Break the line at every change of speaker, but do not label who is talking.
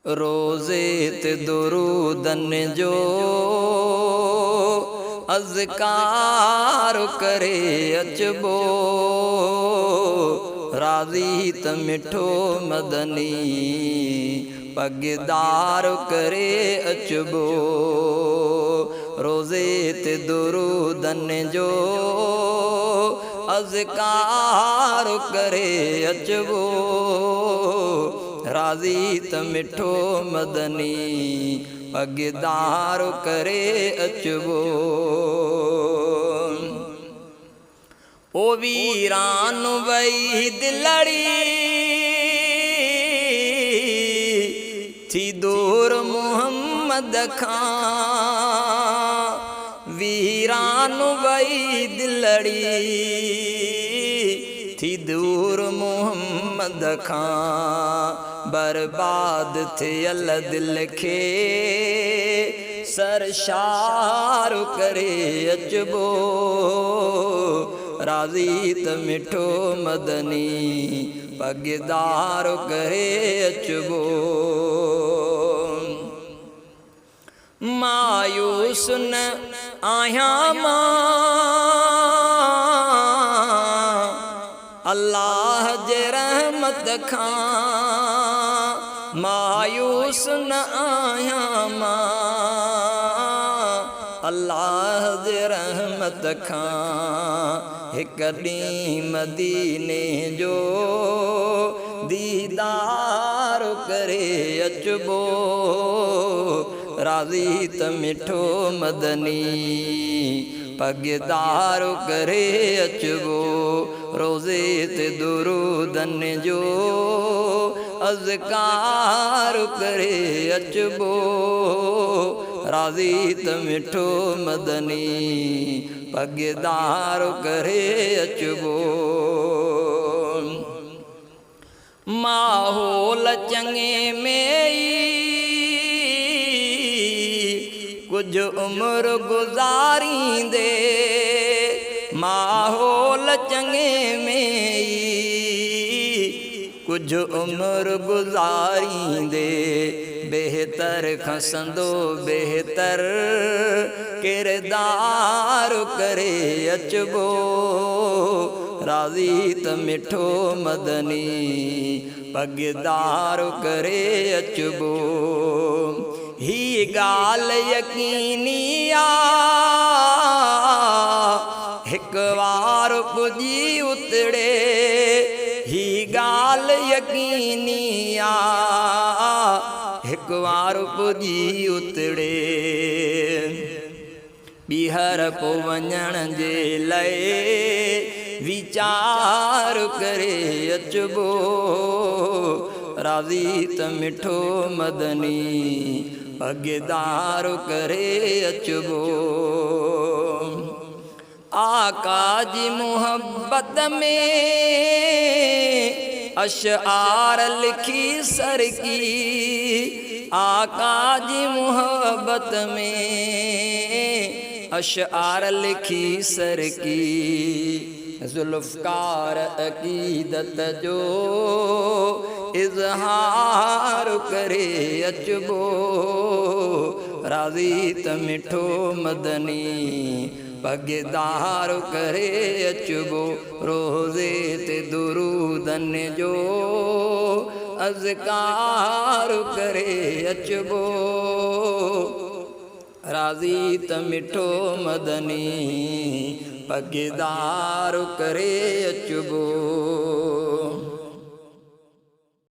रोज़े ते दुरूदन जो अज़कार करे अचबो, राज़ी त मिठो मदनी पगदार करे अचबो। रोज़े ते दुरूदन जो अज़कार करे अचबो, राज़ी त मिठो मदनी पगदार करे अचबो। ओ वीरान वई दिलड़ी थी दूर मोहम्मद खां, वीरान वई दिलड़ी थी दूर मोहम्मद खां, बर्बाद थियल दिल खे सरशार करे अचबो, राज़ी त मिठो मदनी पगदार करे अचबो। मायूस न आहियां मां अल्लाह जे रहमत खां, मायूस न आहियां मां अल्लाह जे रहमत खां, हिक ॾींहुं मदीने जो दीदार करे अचबो, राज़ी त मिठो मदनी पगदार करे अचबो। रोज़े ते दुरूदन जो अज़कार करे अचबो, राज़ी त मिठो मदनी पगदार करे अचबो। माहौल चङे में कुछ उम्र गुज़ारींदे, माहौल चङे में कुछ उम्र गुज़ारींदे, बेहतर खसंदो बेहतर किरदार करे अचबो, राज़ी त मिठो मदनी पगदार करे अचबो। ही ॻाल्हि यकीनी आ हिक वार पुॼी उतड़े, ही ॻाल्हि यकीनी आ हिक वार पुॼी उतड़े, ॿीहर पोइ वञण जे लाइ वीचार करे अचबो, राज़ी त मिठो मदनी पगदार करे अचबो। आका जी मोहब्बत में अशआर लिखी सरकी, आका जी मोहब्बत में अशआर लिखी सरकी, ज़ुल्फ़कार अक़ीदत जो इज़हार करे अचबो, राज़ी त मिठो मदनी पगदार करे अचबो। रोज़े ते दुरूदन जो अज़कार करे अचबो, राज़ी त मिठो मदनी पगदार करे अचबो।